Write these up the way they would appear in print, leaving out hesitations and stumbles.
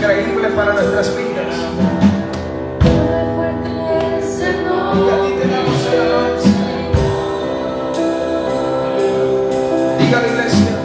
increíble para nuestras vidas. Y a ti te damos el alabanza. Diga la iglesia.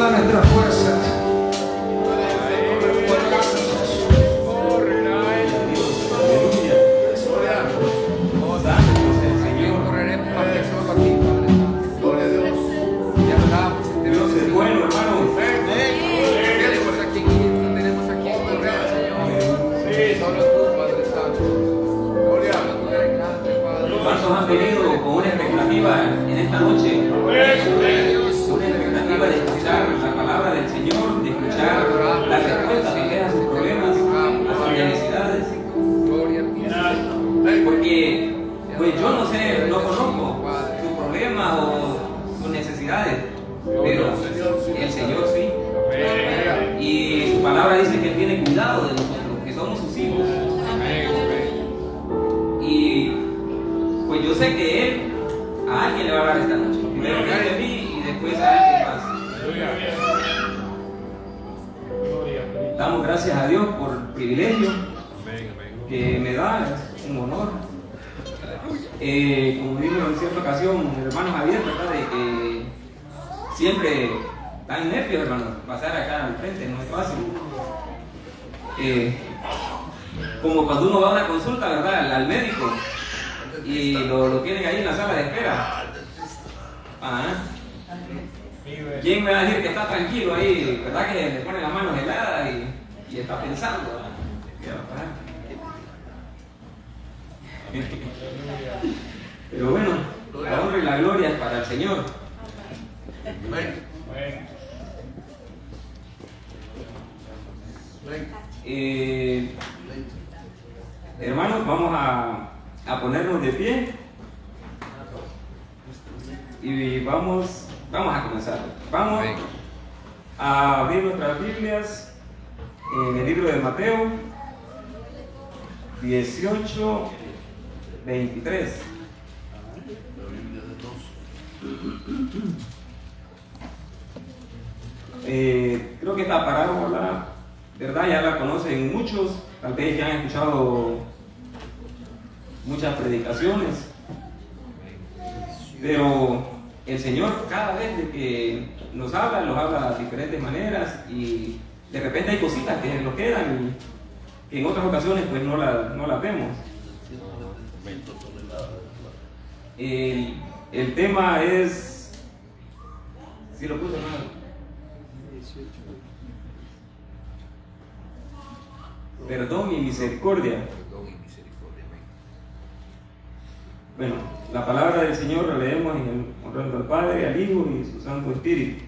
toda nuestra fuerza. ¿Cuántos han venido con una expectativa en esta noche? Una expectativa de escuchar la palabra del Señor, de escuchar la respuesta que le da a sus problemas, a sus necesidades. Porque, pues yo no sé, no conozco sus problemas o sus necesidades, pero el Señor sí. Y su palabra dice que Él tiene cuidado de nosotros, que somos sus hijos. Y pues yo sé que Él a alguien le va a hablar esta noche. Primero a mí y después a alguien más. Damos gracias a Dios por el privilegio que me da, es un honor. Como digo en cierta ocasión, el hermano Javier, ¿verdad? De que siempre tan nervios, hermano, pasar acá al frente, no es fácil. Como cuando uno va a una consulta, ¿verdad? Al médico y lo tienen ahí en la sala de espera. ¿Quién me va a decir que está tranquilo ahí? ¿Verdad que le pone las manos heladas y está pensando? ¿Qué va a pasar? Pero bueno, la honra y la gloria es para el Señor. Hermanos, vamos a ponernos de pie y vamos a comenzar. Vamos a abrir nuestras Biblias en el libro de Mateo 18, 23. Creo que esta parábola, ¿verdad? Ya la conocen muchos, tal vez ya han escuchado muchas predicaciones, pero el Señor cada vez de que nos habla de diferentes maneras y de repente hay cositas que nos quedan y que en otras ocasiones pues no las vemos. El tema es, si lo puse mal, perdón y misericordia. Bueno, la palabra del Señor la leemos en el honrando al Padre, al Hijo y a su Santo Espíritu.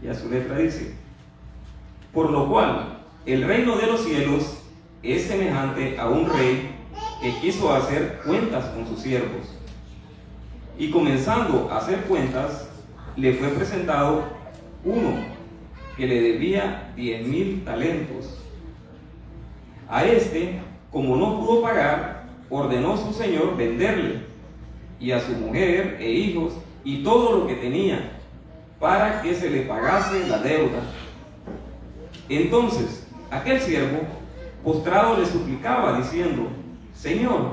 Y a su letra dice: por lo cual, el reino de los cielos es semejante a un rey que quiso hacer cuentas con sus siervos. Y comenzando a hacer cuentas, le fue presentado uno que le debía 10,000 talentos. A este, como no pudo pagar, ordenó su señor venderle, y a su mujer e hijos, y todo lo que tenía, para que se le pagase la deuda. Entonces, aquel siervo, postrado, le suplicaba, diciendo: Señor,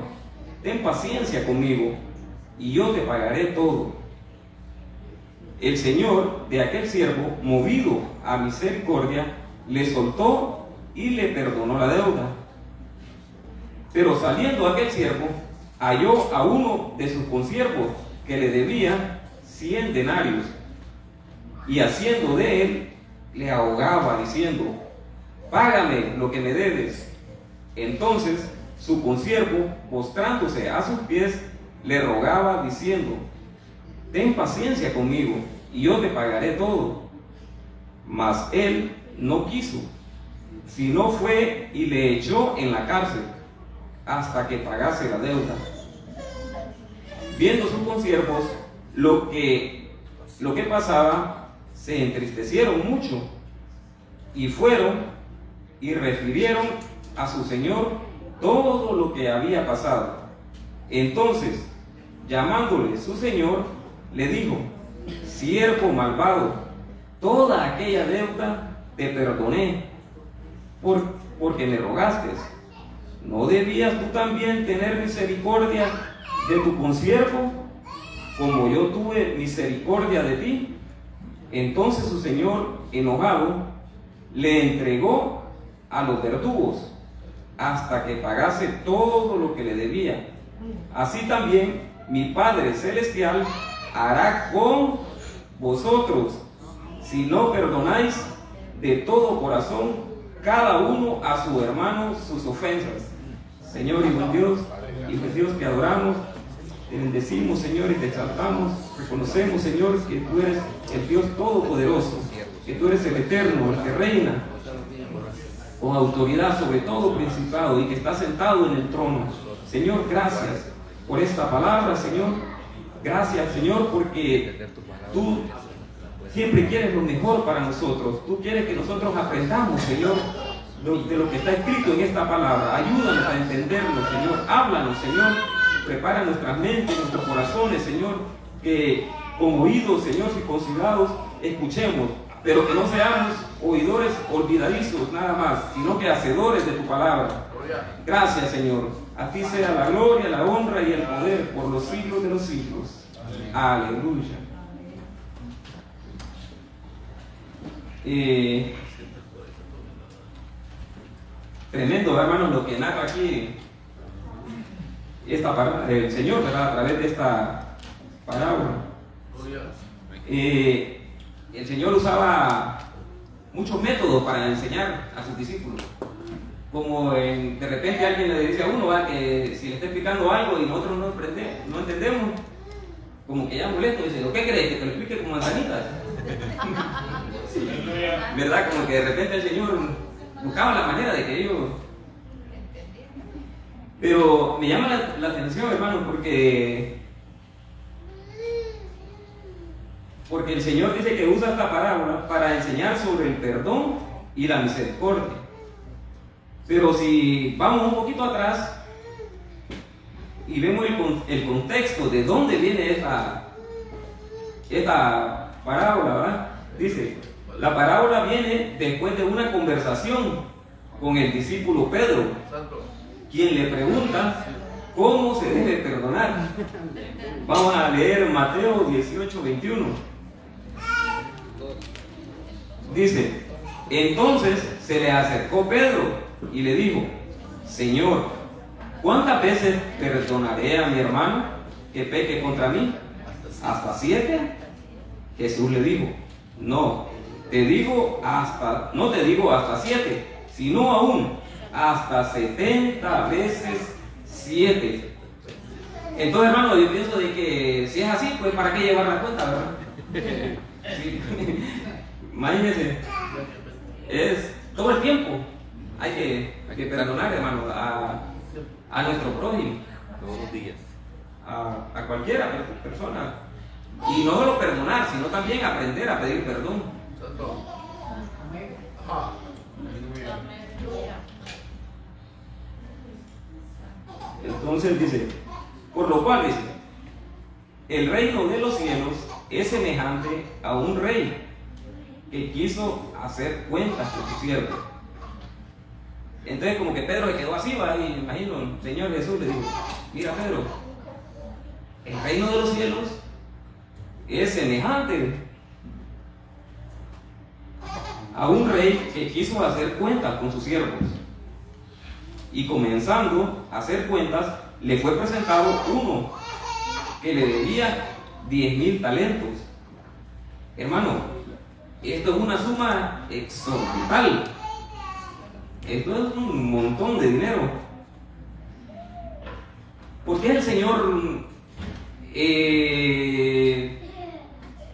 ten paciencia conmigo, y yo te pagaré todo. El señor de aquel siervo, movido a misericordia, le soltó y le perdonó la deuda. Pero saliendo aquel siervo, halló a uno de sus consiervos que le debía 100 denarios, y haciendo de él, le ahogaba, diciendo: págame lo que me debes. Entonces su consiervo, postrándose a sus pies, le rogaba, diciendo: ten paciencia conmigo, y yo te pagaré todo. Mas él no quiso, sino fue y le echó en la cárcel hasta que pagase la deuda. Viendo sus consiervos lo que pasaba, se entristecieron mucho, y fueron y refirieron a su señor todo lo que había pasado. Entonces, llamándole su señor, le dijo: siervo malvado, toda aquella deuda te perdoné, porque me rogaste. ¿No debías tú también tener misericordia de tu consiervo, como yo tuve misericordia de ti? Entonces su señor, enojado, le entregó a los verdugos hasta que pagase todo lo que le debía. Así también mi Padre Celestial hará con vosotros si no perdonáis de todo corazón cada uno a su hermano sus ofensas. Señor y buen Dios, te adoramos, te bendecimos, Señor, y te exaltamos. Reconocemos, Señor, que tú eres el Dios Todopoderoso, que tú eres el Eterno, el que reina con autoridad sobre todo principado y que está sentado en el trono. Señor, gracias por esta palabra, Señor. Gracias, Señor, porque tú siempre quieres lo mejor para nosotros. Tú quieres que nosotros aprendamos, Señor, de lo que está escrito en esta palabra. Ayúdanos a entenderlo, Señor. Háblanos, Señor. Prepara nuestras mentes, nuestros corazones, Señor, que con oídos, Señor, circuncidados, escuchemos, pero que no seamos oidores olvidadizos nada más, sino que hacedores de tu palabra. Gracias, Señor. A ti sea la gloria, la honra y el poder por los siglos de los siglos. Aleluya. Tremendo, hermanos, lo que narra aquí el Señor, ¿verdad? A través de esta parábola. El Señor usaba muchos métodos para enseñar a sus discípulos. Como de repente alguien le dice a uno, ¿va? Que si le está explicando algo y nosotros no entendemos, como que ya molesto, dice, ¿qué crees? ¿Que te lo explique como manzanitas? ¿Verdad? Como que de repente el Señor buscaba la manera de que ellos... Pero me llama la atención, hermano, porque el Señor dice que usa esta parábola para enseñar sobre el perdón y la misericordia. Pero si vamos un poquito atrás y vemos el contexto de dónde viene esta parábola, ¿verdad? Dice, la parábola viene después de una conversación con el discípulo Pedro, quien le pregunta cómo se debe perdonar. Vamos a leer Mateo 18:21. Dice, entonces se le acercó Pedro y le dijo, Señor, ¿cuántas veces perdonaré a mi hermano que peque contra mí? ¿Hasta 7? Jesús le dijo, no te digo hasta 7, sino aún hasta 70 veces 7. Entonces, hermano, yo pienso de que si es así, pues ¿para qué llevar la cuenta, verdad? Sí. Imagínense, es todo el tiempo. Hay que perdonar, hermano, a nuestro prójimo. Todos los días. A cualquiera persona. Y no solo perdonar, sino también aprender a pedir perdón. Entonces dice, por lo cual dice, el reino de los cielos es semejante a un rey que quiso hacer cuentas con su siervo. Entonces como que Pedro se quedó así, ¿va? Y me imagino, el Señor Jesús le dijo, mira Pedro, el reino de los cielos es semejante a un rey que quiso hacer cuentas con sus siervos. Y comenzando a hacer cuentas, le fue presentado uno que le debía 10,000 talentos. Hermano, esto es una suma exorbital. Esto es un montón de dinero. ¿Por qué el Señor?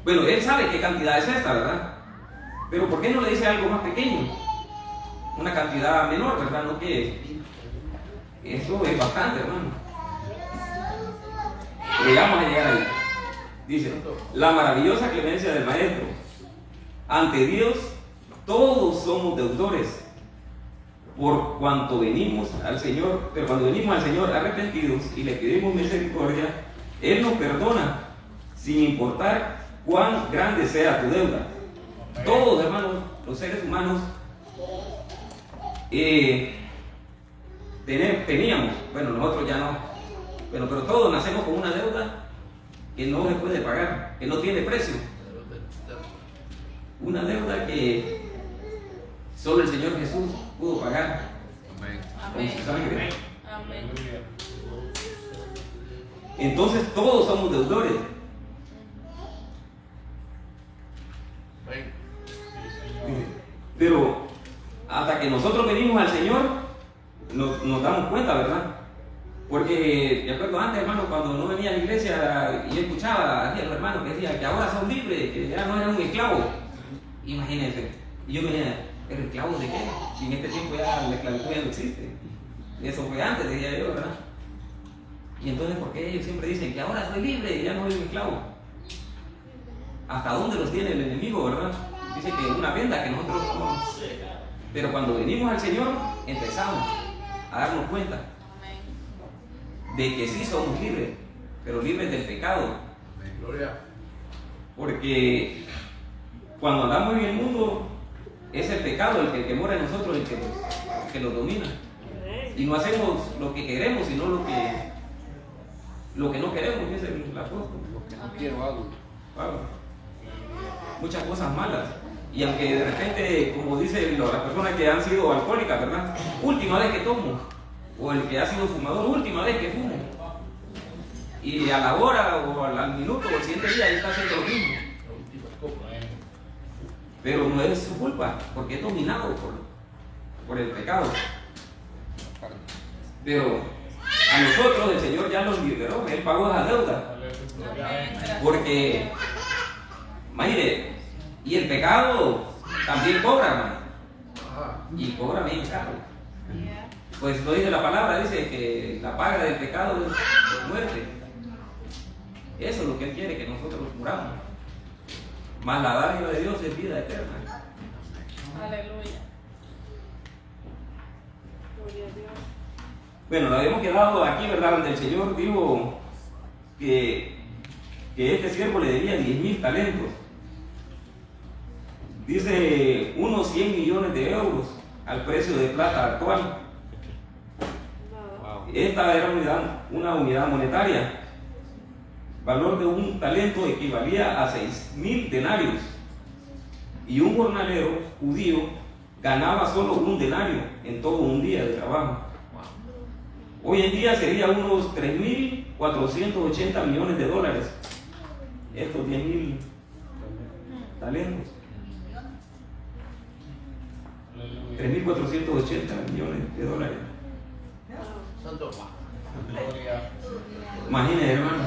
Bueno, Él sabe qué cantidad es esta, ¿verdad? Pero ¿por qué no le dice algo más pequeño? Una cantidad menor, ¿verdad? No que eso es bastante, hermano. Llegamos a llegar ahí. Dice, la maravillosa clemencia del Maestro. Ante Dios todos somos deudores, por cuanto venimos al Señor, pero cuando venimos al Señor arrepentidos y le pedimos misericordia, Él nos perdona, sin importar cuán grande sea tu deuda. Todos, hermanos, los seres humanos teníamos, bueno, nosotros ya no, pero todos nacemos con una deuda que no se puede pagar, que no tiene precio. una deuda que solo el Señor Jesús pudo pagar con su sangre. Amén. Entonces todos somos deudores. Pero hasta que nosotros venimos al Señor, nos damos cuenta, ¿verdad? Porque de acuerdo antes, hermano, cuando no venía a la iglesia y yo escuchaba a los hermanos que decían que ahora son libres, que ya no eran un esclavo. Imagínense. Y yo me decía, ¿pero esclavos de qué? Si en este tiempo ya la esclavitud ya no existe. Y eso fue antes, decía yo, ¿verdad? Y entonces, ¿por qué ellos siempre dicen que ahora soy libre y ya no soy un esclavo? ¿Hasta dónde los tiene el enemigo, verdad? Dice que una venda que nosotros no. Pero cuando venimos al Señor, empezamos a darnos cuenta de que sí somos libres, pero libres del pecado. Porque cuando andamos en el mundo, es el pecado el que mora en nosotros, el que nos domina. Y no hacemos lo que queremos, sino lo que no queremos, dice el apóstol. Lo que no quiero hago. Muchas cosas malas. Y aunque de repente, como dicen las personas que han sido alcohólicas, ¿verdad? Última vez que tomo. O el que ha sido fumador, última vez que fumo. Y a la hora o al minuto o al siguiente día ya está haciendo lo mismo. Pero no es su culpa, porque es dominado por el pecado. Pero a nosotros el Señor ya nos liberó, Él pagó esa deuda. Porque, imagínate, y el pecado también cobra, hermano. Y cobra bien caro. Pues lo dice la palabra, dice que la paga del pecado es muerte. Eso es lo que Él quiere, que nosotros muramos. Mas la dádiva de Dios es vida eterna. Aleluya. Gloria a Dios. Bueno, nos habíamos quedado aquí, ¿verdad? Donde el Señor dijo que este siervo le debía 10,000 talentos. Dice unos 100 millones de euros al precio de plata actual. Esta era una unidad monetaria. Valor de un talento equivalía a 6,000 denarios. Y un jornalero judío ganaba solo un denario en todo un día de trabajo. Hoy en día sería unos 3,480 millones de dólares. Estos 10,000 talentos. 3,480 millones de dólares. Imagínense, hermano.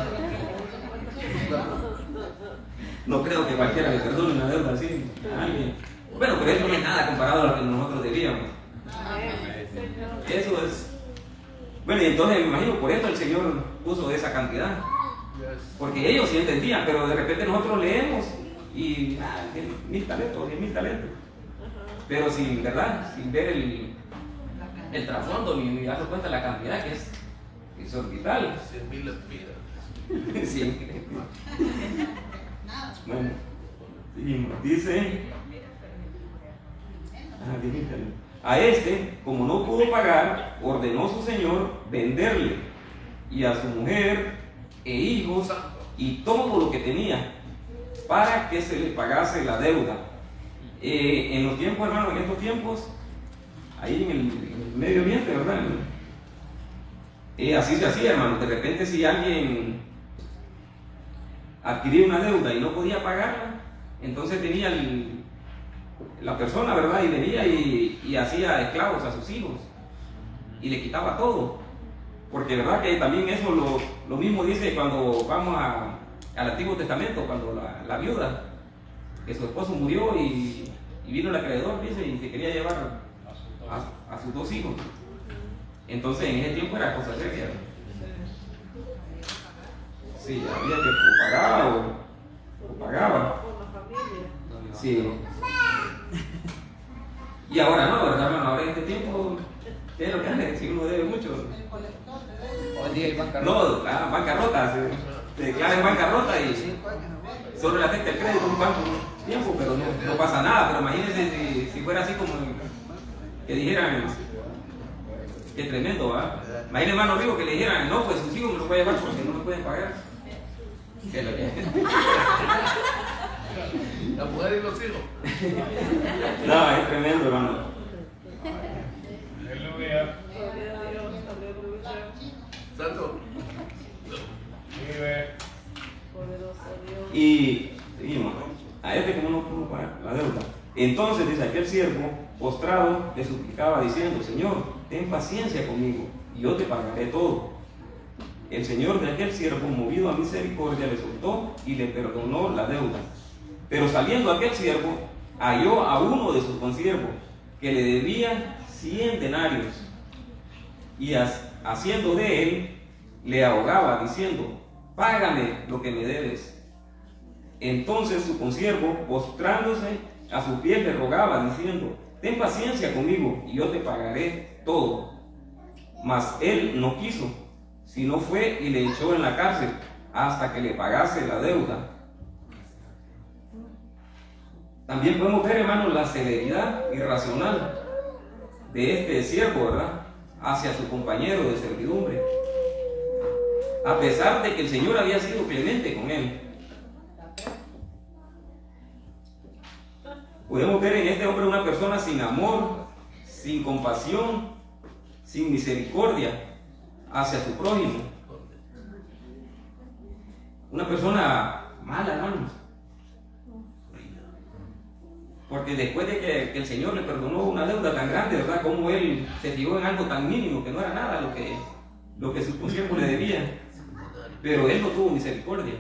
No creo que cualquiera le perdone una deuda así a alguien. Bueno, pero eso no es nada comparado a lo que nosotros debíamos. Eso es. Bueno, y entonces me imagino por esto el Señor puso esa cantidad. Porque ellos sí entendían, pero de repente nosotros leemos y 1,000 talentos, 10,000 talentos. Pero sin, ¿verdad? Sin ver el trasfondo ni darnos cuenta de la cantidad que es exorbital. 100,000 lempiras. Sí. Bueno, seguimos. Dice a este, como no pudo pagar, ordenó su señor venderle y a su mujer e hijos y todo lo que tenía para que se le pagase la deuda. En los tiempos, hermano, en estos tiempos, ahí en el medio ambiente, ¿verdad? Así se hacía, hermano. De repente, si alguien adquiría una deuda y no podía pagarla, entonces tenía la persona, ¿verdad? Y venía y hacía esclavos a sus hijos y le quitaba todo. Porque, ¿verdad? Que también eso lo mismo dice cuando vamos al Antiguo Testamento, cuando la viuda, que su esposo murió y vino el acreedor, dice, y se quería llevar a sus 2 hijos. Entonces en ese tiempo era cosa seria. Sí, había que o pagaba. Sí. Y ahora no, ¿verdad, hermano? Ahora en este tiempo, ¿qué es lo que hace? Si uno debe mucho. Hoy día hay bancarrota. No, la bancarrota, se declara en bancarrota y solo le afecta el crédito un cuanto tiempo, pero no pasa nada. Pero imagínense si fuera así como que dijeran, qué tremendo, ¿verdad? Imagínense, hermano Rigo, que le dijeran, no, pues sus hijos me los voy a llevar porque no me pueden pagar. ¿Qué es lo que es? La mujer y los hijos. No, es tremendo, hermano. Aleluya. Gloria a Dios. Aleluya. Santo. Vive. Poderoso Dios. Y seguimos. A este como no pudo pagar la deuda. Entonces dice aquel siervo, postrado, le suplicaba diciendo, Señor, ten paciencia conmigo y yo te pagaré todo. El señor de aquel siervo, movido a misericordia, le soltó y le perdonó la deuda. Pero saliendo aquel siervo, halló a uno de sus consiervos que le debía 100 denarios y haciendo de él, le ahogaba diciendo, págame lo que me debes. Entonces su consiervo, postrándose a sus pies, le rogaba diciendo, ten paciencia conmigo y yo te pagaré todo. Mas él no quiso, sino fue y le echó en la cárcel hasta que le pagase la deuda. También podemos ver, hermanos, la severidad irracional de este siervo, ¿verdad?, hacia su compañero de servidumbre, a pesar de que el Señor había sido clemente con él. Podemos ver en este hombre una persona sin amor, sin compasión, sin misericordia hacia su prójimo. Una persona mala, hermanos. Porque después de que el Señor le perdonó una deuda tan grande, ¿verdad?, como él se fijó en algo tan mínimo que no era nada lo que su consiervo le debía. Pero él no tuvo misericordia.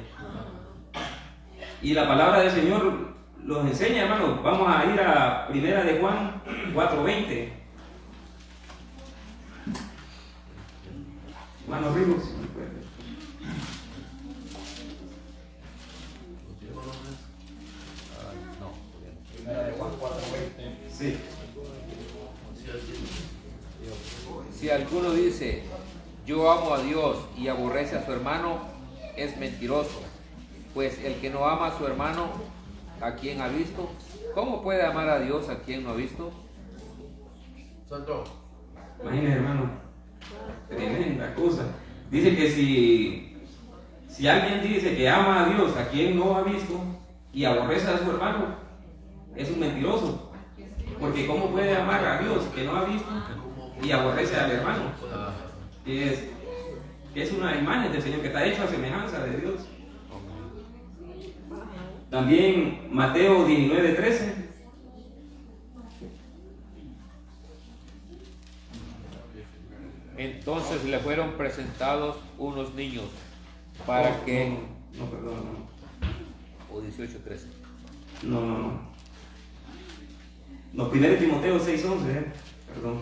Y la palabra del Señor los enseña, hermanos. Vamos a ir a 1 de Juan 4:20. Hermanos Ríos. Primera de Juan 4:20. Sí. Si alguno dice, yo amo a Dios y aborrece a su hermano, es mentiroso. Pues el que no ama a su hermano, a quien ha visto, ¿cómo puede amar a Dios a quien no ha visto? Santo. Imagínense, hermano. Tremenda cosa. Dice que si alguien dice que ama a Dios a quien no ha visto y aborrece a su hermano, es un mentiroso. Porque ¿cómo puede amar a Dios que no ha visto y aborrece al hermano? Que es una imagen del Señor, que está hecho a semejanza de Dios. También Mateo 19:13. Entonces le fueron presentados unos niños para que... No, perdón, O 18:13. no. No, 1 Timoteo 6:11, perdón.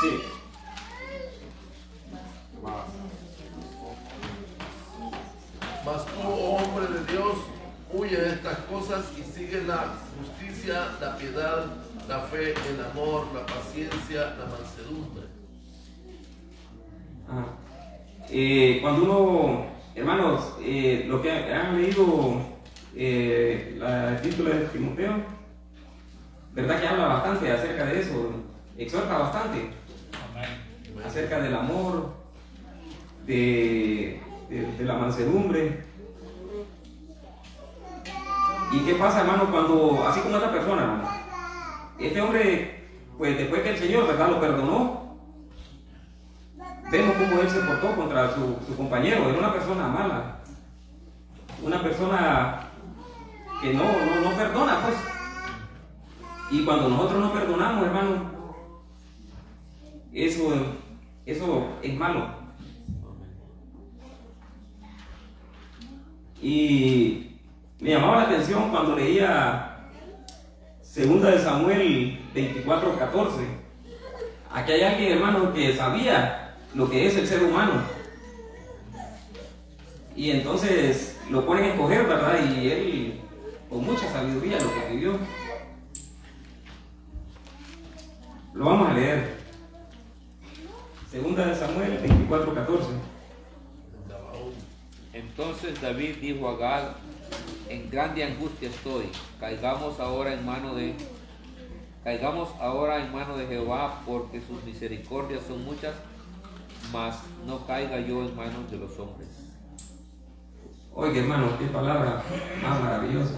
Sí. Mas tú, oh hombre de Dios, huye de estas cosas y sigue la justicia, la piedad, la fe, el amor, la paciencia, la mansedumbre. Cuando uno, hermanos, lo que han leído la epístola de Timoteo, verdad que habla bastante acerca de eso, exhorta bastante acerca del amor, de la mansedumbre. ¿Y qué pasa, hermano, cuando, así como esta persona, hermano, este hombre, pues después que el Señor, verdad, lo perdonó, vemos cómo él se portó contra su compañero? Era una persona mala, una persona que no perdona, pues. Y cuando nosotros no perdonamos, hermano, eso es malo. Y me llamaba la atención cuando leía 2 de Samuel 24:14. Aquí hay alguien, hermano, que sabía lo que es el ser humano. Y entonces lo ponen a escoger, ¿verdad? Y él, con mucha sabiduría, lo que vivió. Lo vamos a leer. 2 de Samuel 24:14. Entonces David dijo a Gad, en grande angustia estoy, caigamos ahora en mano de Jehová, porque sus misericordias son muchas, mas no caiga yo en manos de los hombres. Oiga, hermano, qué palabra más maravillosa.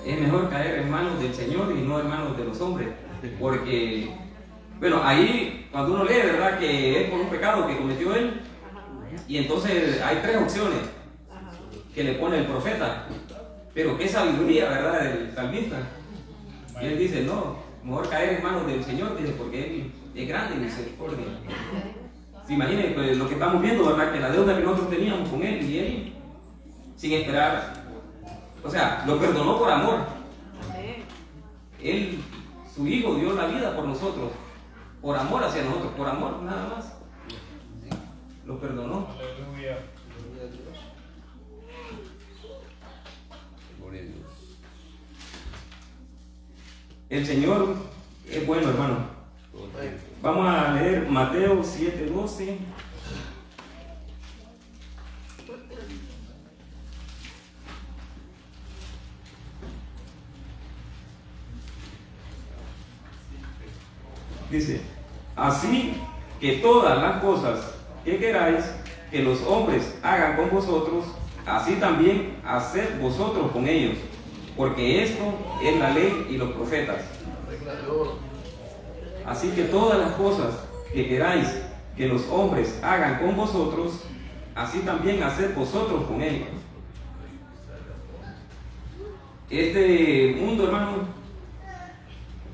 Es mejor caer en manos del Señor y no en manos de los hombres. Porque, bueno, ahí cuando uno lee, ¿verdad?, que es por un pecado que cometió él. Y entonces hay tres opciones que le pone el profeta. Pero qué sabiduría, ¿verdad?, del salmista. Y él dice, no, mejor caer en manos del Señor, dice, porque Él es grande y misericordia. Se imaginen pues, lo que estamos viendo, ¿verdad?, que la deuda que nosotros teníamos con Él y Él, sin esperar, o sea, lo perdonó por amor. Él, su Hijo, dio la vida por nosotros, por amor hacia nosotros, por amor nada más. Lo perdonó. Aleluya. Gloria a Dios. El Señor es bueno, hermano. Vamos a leer Mateo 7:12. Dice, así que todas las cosas que queráis que los hombres hagan con vosotros, así también haced vosotros con ellos, porque esto es la ley y los profetas. Regla de oro. Así que todas las cosas que queráis que los hombres hagan con vosotros, así también haced vosotros con ellos. Este mundo, hermano,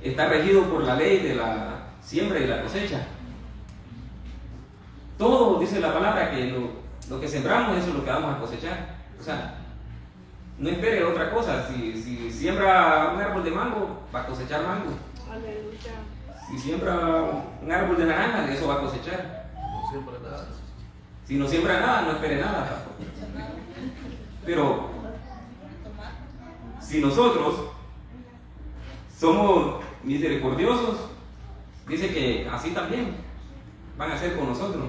está regido por la ley de la siembra y la cosecha. Todo, dice la palabra, que lo que sembramos, eso es lo que vamos a cosechar. O sea, no espere otra cosa. Si siembra un árbol de mango, va a cosechar mango. Aleluya. Si siembra un árbol de naranja, de eso va a cosechar. No siembra nada. Si no siembra nada, no espere nada. Pero si nosotros somos misericordiosos, dice que así también van a ser con nosotros.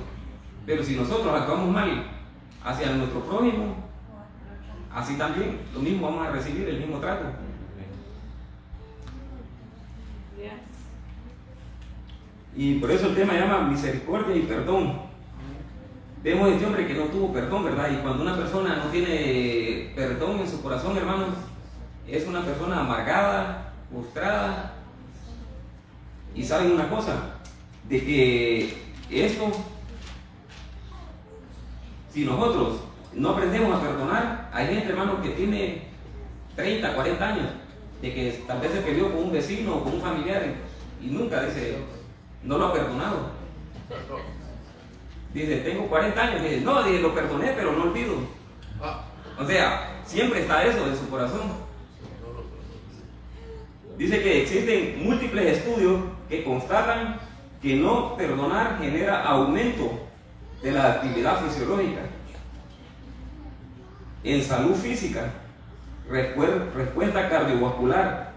Pero si nosotros actuamos mal hacia nuestro prójimo, así también lo mismo vamos a recibir, el mismo trato. Yes. Y por eso el tema llama misericordia y perdón. Vemos a este hombre que no tuvo perdón, ¿verdad? Y cuando una persona no tiene perdón en su corazón, hermanos, es una persona amargada, frustrada. Y saben una cosa, de que esto, si nosotros no aprendemos a perdonar, hay gente, hermanos, que tiene 30, 40 años, de que tal vez se peleó con un vecino o con un familiar y nunca, dice, no lo ha perdonado. Dice, tengo 40 años, dice, no, dice, lo perdoné, pero no olvido. O sea, siempre está eso en su corazón. Dice que existen múltiples estudios que constatan que no perdonar genera aumento de la actividad fisiológica, en salud física, respuesta cardiovascular,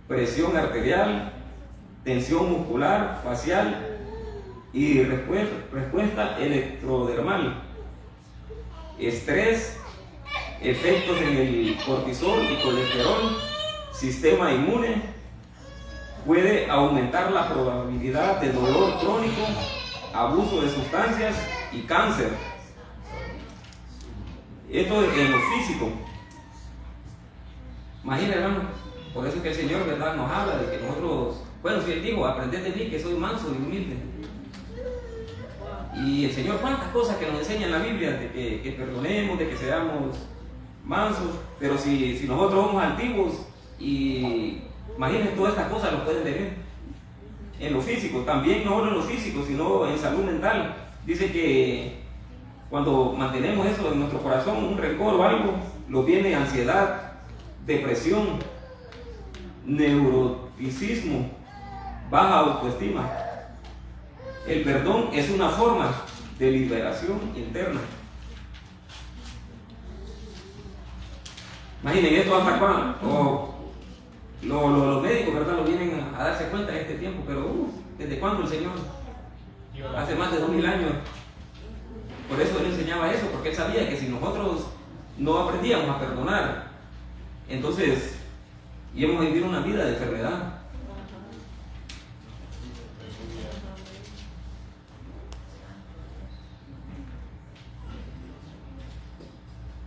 presión arterial, tensión muscular, facial y respuesta electrodermal, estrés, efectos en el cortisol y colesterol, sistema inmune, puede aumentar la probabilidad de dolor crónico, abuso de sustancias y cáncer. Esto es en lo físico. Imagina, hermano, por eso es que el Señor, ¿verdad?, nos habla de que nosotros, bueno, si Él dijo, aprended de mí que soy manso y humilde. Y el Señor, cuántas cosas que nos enseña en la Biblia, de que perdonemos, de que seamos mansos, pero si nosotros somos altivos, y imagínense, todas estas cosas lo pueden tener en lo físico, también no solo en lo físico, sino en salud mental. Dice que cuando mantenemos eso en nuestro corazón, un rencor o algo, lo viene ansiedad, depresión, neuroticismo, baja autoestima. El perdón es una forma de liberación interna. Imaginen esto hasta cuándo. Los médicos, ¿verdad?, lo vienen a darse cuenta en este tiempo, pero ¿desde cuándo el Señor? Hace más de 2000 años. Por eso Él enseñaba eso, porque Él sabía que si nosotros no aprendíamos a perdonar, entonces íbamos a vivir una vida de enfermedad.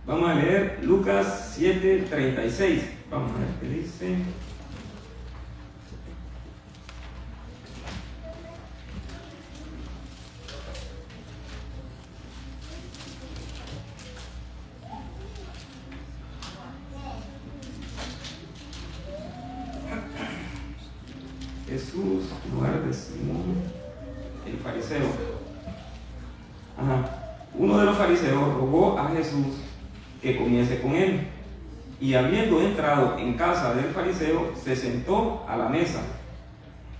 Vamos a leer Lucas 7:36. Vamos a ver qué dice. Jesús, en lugar de Simón, el fariseo. Uno de los fariseos rogó a Jesús que comiese con él. Y habiendo entrado en casa del fariseo, se sentó a la mesa.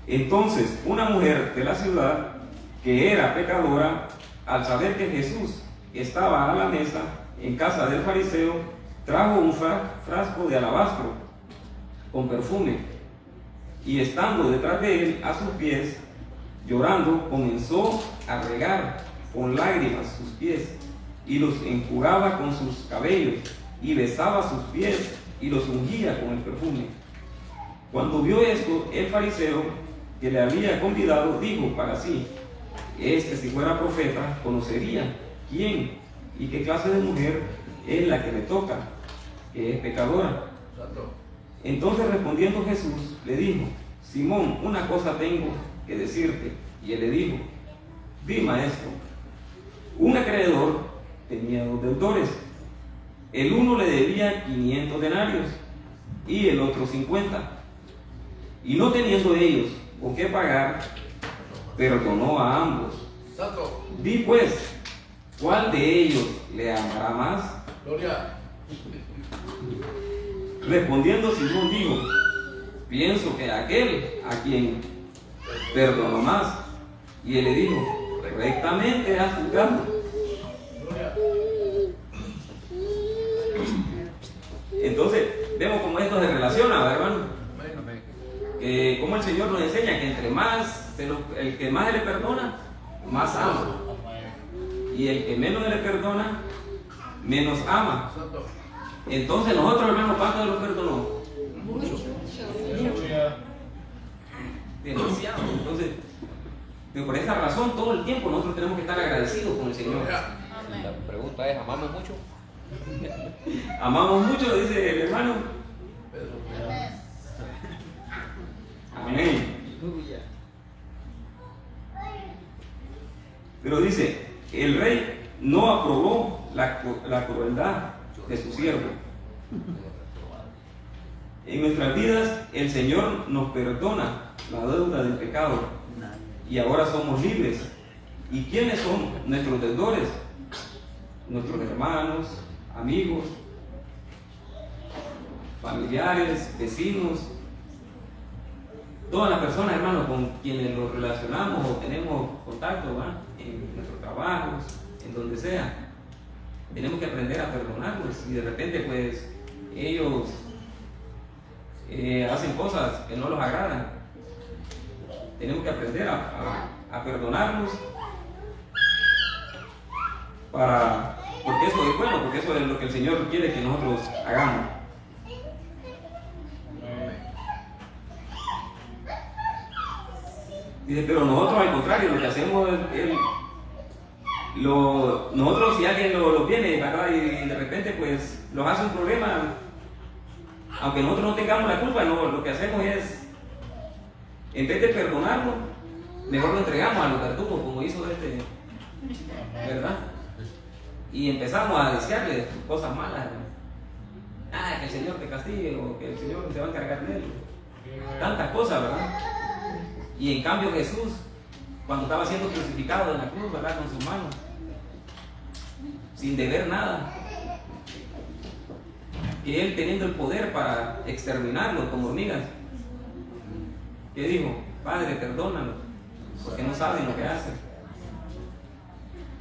Entonces una mujer de la ciudad, que era pecadora, al saber que Jesús estaba a la mesa en casa del fariseo, trajo un frasco de alabastro con perfume, y estando detrás de él a sus pies, llorando, comenzó a regar con lágrimas sus pies, y los enjugaba con sus cabellos, y besaba sus pies, y los ungía con el perfume. Cuando vio esto, el fariseo que le había convidado dijo para sí: este, si fuera profeta, conocería quién y qué clase de mujer es la que le toca, que es pecadora. Entonces, respondiendo Jesús, le dijo: Simón, una cosa tengo que decirte. Y él le dijo: di, maestro. Un acreedor tenía 2 deudores. El uno le debía 500 denarios y el otro 50. Y no teniendo ellos con qué pagar, perdonó a ambos. Di pues, ¿cuál de ellos le amará más? Gloria. Respondiendo Simón dijo: pienso que aquel a quien perdonó más. Y él le dijo: rectamente has juzgado. Entonces vemos cómo esto se relaciona, ¿verdad, hermano? Como el Señor nos enseña que entre más el que más le perdona, más ama, y el que menos le perdona, menos ama. Entonces nosotros, hermanos, ¿cuánto nos perdonó? Mucho. Demasiado. Entonces, por esa razón, todo el tiempo nosotros tenemos que estar agradecidos con el Señor. La pregunta es, ¿amamos mucho? Amamos mucho, dice el hermano. Amén. Pero dice, el rey no aprobó la crueldad de su siervo. En nuestras vidas el Señor nos perdona la deuda del pecado y ahora somos libres. ¿Y quiénes son nuestros deudores? Nuestros hermanos, amigos, familiares, vecinos, todas las personas, hermanos, con quienes nos relacionamos o tenemos contacto, ¿verdad? En nuestros trabajos, en donde sea. Tenemos que aprender a perdonarlos, y de repente pues ellos hacen cosas que no los agradan. Tenemos que aprender a perdonarlos porque eso es bueno, porque eso es lo que el Señor quiere que nosotros hagamos. Dice, pero nosotros al contrario, lo que hacemos es nosotros, si alguien lo viene, ¿verdad? Y de repente pues nos hace un problema, aunque nosotros no tengamos la culpa, no, lo que hacemos es, en vez de perdonarlo, mejor lo entregamos a los verdugos, como hizo ¿verdad? Y empezamos a desearle cosas malas, ¿no? Que el Señor te castigue, o que el Señor se va a encargar de él, tantas cosas, ¿verdad? Y en cambio Jesús, cuando estaba siendo crucificado en la cruz, ¿verdad? Con sus manos, sin deber nada, y él teniendo el poder para exterminarlos como hormigas, ¿qué dijo? Padre, perdónalos, porque no saben lo que hacen.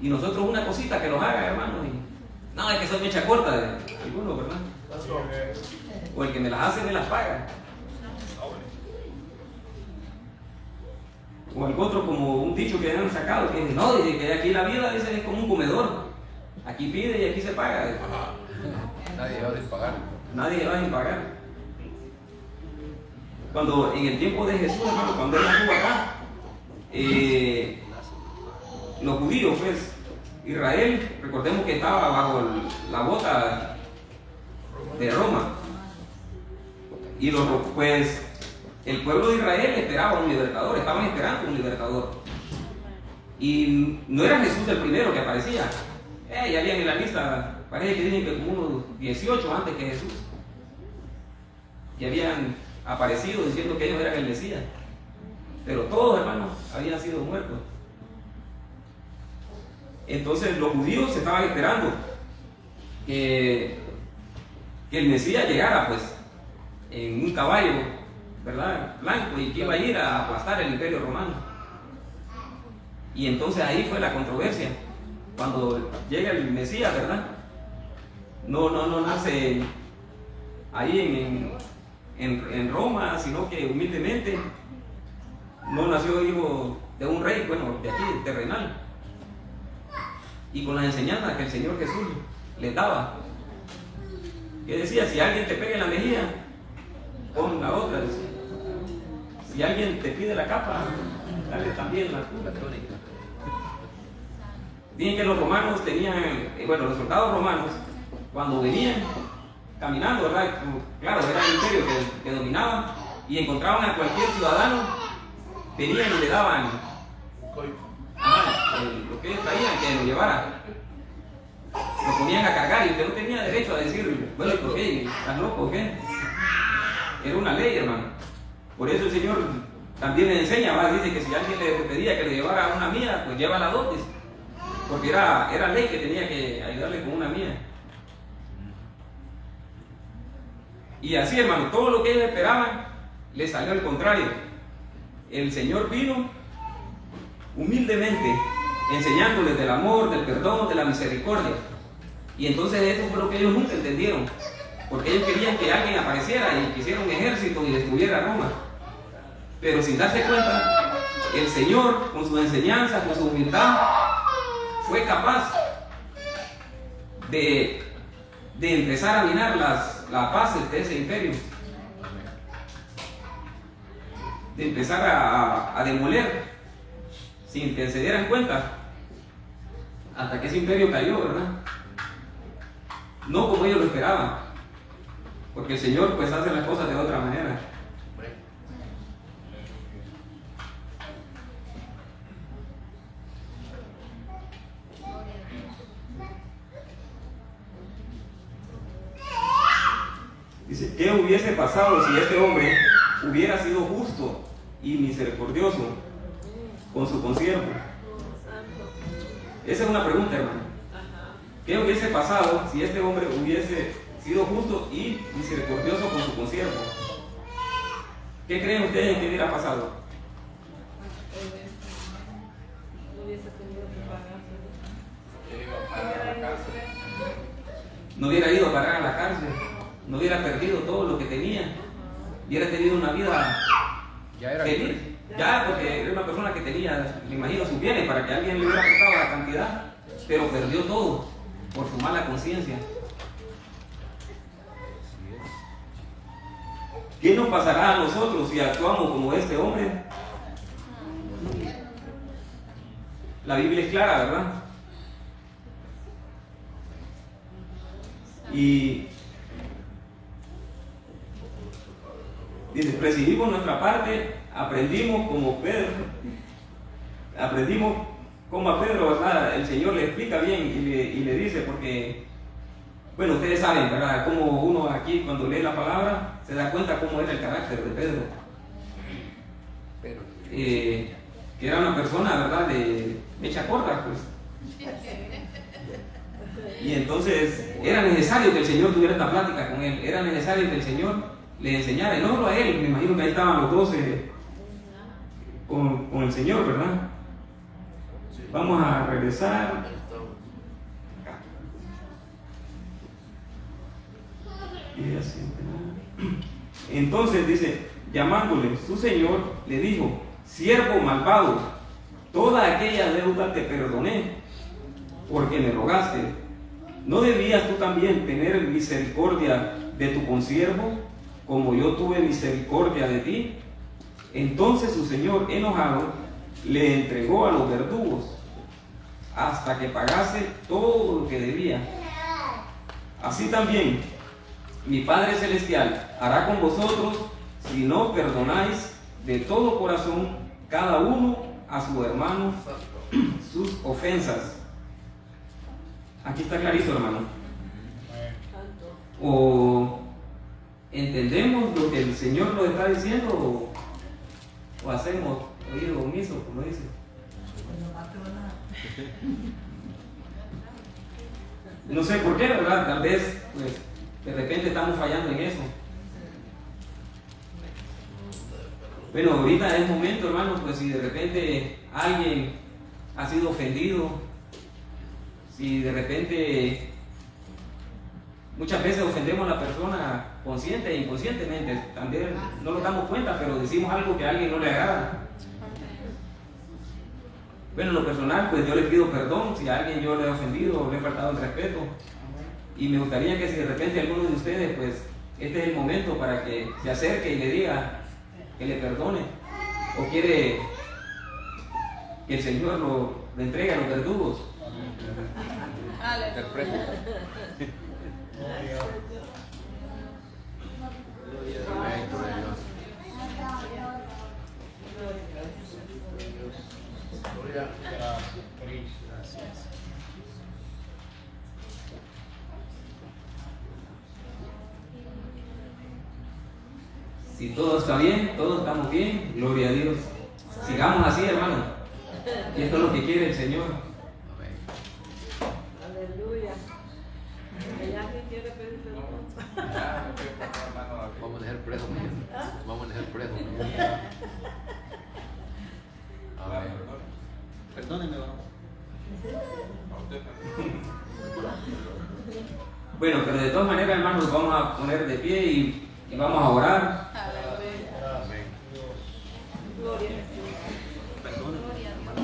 Y nosotros una cosita que los haga, hermano, y no, es que son mecha corta de algunos, ¿verdad? O el que me las hace me las paga. O el otro, como un dicho que han sacado, que dice, no, dice que aquí la vida, dice, es como un comedor. Aquí pide y aquí se paga. Nadie va a pagar. Nadie va a pagar. Cuando en el tiempo de Jesús, hermano, cuando él estuvo acá, los judíos, pues, Israel, recordemos que estaba bajo la bota de Roma. Y pues el pueblo de Israel esperaba un libertador, estaban esperando un libertador. Y no era Jesús el primero que aparecía. Ya habían en la lista, parece que dicen que como unos 18 antes que Jesús, que habían aparecido diciendo que ellos eran el Mesías. Pero todos, hermanos, habían sido muertos. Entonces los judíos estaban esperando que el Mesías llegara, pues, en un caballo, ¿verdad?, blanco, y que iba a ir a aplastar el imperio romano. Y entonces ahí fue la controversia. Cuando llega el Mesías, ¿verdad?, no nace ahí en Roma, sino que humildemente no nació hijo de un rey, bueno, de aquí, terrenal. Y con las enseñanzas que el Señor Jesús les daba, que decía: si alguien te pega en la mejilla, pon la otra. Decía. Si alguien te pide la capa, dale también la túnica. Dicen que los romanos tenían, bueno, los soldados romanos, cuando venían caminando, ¿verdad?, claro, era el imperio que dominaba, y encontraban a cualquier ciudadano, venían y le daban lo que ellos traían, que lo llevara. Lo ponían a cargar y usted no tenía derecho a decir: bueno, ¿por qué? ¿Estás loco o qué? Era una ley, hermano. Por eso el Señor también le enseña, ¿va? Dice que si alguien le pedía que le llevara una mía, pues llévala dos, dice. Porque era ley que tenía que ayudarle con una mía. Y así, hermano, todo lo que ellos esperaban les salió al contrario. El Señor vino humildemente, enseñándoles del amor, del perdón, de la misericordia. Y entonces eso fue lo que ellos nunca entendieron, porque ellos querían que alguien apareciera y quisiera un ejército y destruyera Roma. Pero sin darse cuenta, el Señor, con sus enseñanzas, con su humildad, fue capaz de empezar a minar la paz de ese imperio, de empezar a demoler sin que se dieran cuenta, hasta que ese imperio cayó, ¿verdad? No como ellos lo esperaban, porque el Señor pues hace las cosas de otra manera. Dice: ¿qué hubiese pasado si este hombre hubiera sido justo y misericordioso con su consiervo? Esa es una pregunta, hermano. ¿Qué hubiese pasado si este hombre hubiese sido justo y misericordioso con su consiervo? ¿Qué creen ustedes que hubiera pasado? No hubiese tenido que pagar. No hubiera ido a parar a la cárcel, no hubiera perdido todo lo que tenía, hubiera tenido una vida feliz. Ya, porque era una persona que tenía, me imagino, sus bienes para que alguien le hubiera aportado la cantidad, pero perdió todo por su mala conciencia. ¿Qué nos pasará a nosotros si actuamos como este hombre? La Biblia es clara, ¿verdad? Y dice: recibimos nuestra parte, aprendimos como a Pedro, ¿verdad? El Señor le explica bien y le dice, porque, bueno, ustedes saben, ¿verdad?, cómo uno aquí cuando lee la palabra se da cuenta cómo era el carácter de Pedro. Que era una persona, ¿verdad?, de mecha corta, pues. Y entonces era necesario que el Señor tuviera esta plática con él, era necesario que el Señor le enseñara, y no solo a él, me imagino que ahí estaban los 12 con el Señor, ¿verdad? Vamos a regresar. Entonces dice: llamándole su Señor, le dijo: siervo malvado, toda aquella deuda te perdoné, porque me rogaste. ¿No debías tú también tener misericordia de tu consiervo, como yo tuve misericordia de ti? Entonces su señor, enojado, le entregó a los verdugos hasta que pagase todo lo que debía. Así también mi Padre Celestial hará con vosotros si no perdonáis de todo corazón cada uno a su hermano sus ofensas. Aquí está clarito, hermano. O entendemos lo que el Señor nos está diciendo o hacemos oído omiso, como dice. No sé por qué, ¿verdad? Tal vez pues, de repente estamos fallando en eso. Bueno, ahorita es momento, hermano, pues si de repente alguien ha sido ofendido, si de repente muchas veces ofendemos a la persona consciente e inconscientemente, también no nos damos cuenta, pero decimos algo que a alguien no le agrada. Bueno, en lo personal, pues yo le pido perdón si a alguien yo le he ofendido o le he faltado el respeto. Y me gustaría que si de repente alguno de ustedes, pues este es el momento para que se acerque y le diga que le perdone. O quiere que el Señor lo entregue a los verdugos. Interprete. Amén, gloria a Dios. Gloria. Si todo está bien, todos estamos bien, gloria a Dios. Sigamos así, hermano. Y esto es lo que quiere el Señor. Amén. Aleluya. Ella sí quiere pedir perdón. Vamos a dejar preso mañana. Vamos a dejar preso. Amén. Perdónenme, vamos. Bueno, pero de todas maneras, hermanos, vamos a poner de pie y vamos a orar. Amén. Gloria a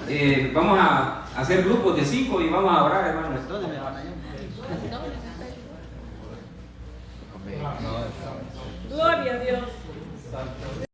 Jesús. Vamos a hacer grupos de 5 y vamos a orar, hermanos. Perdónenme, hermana.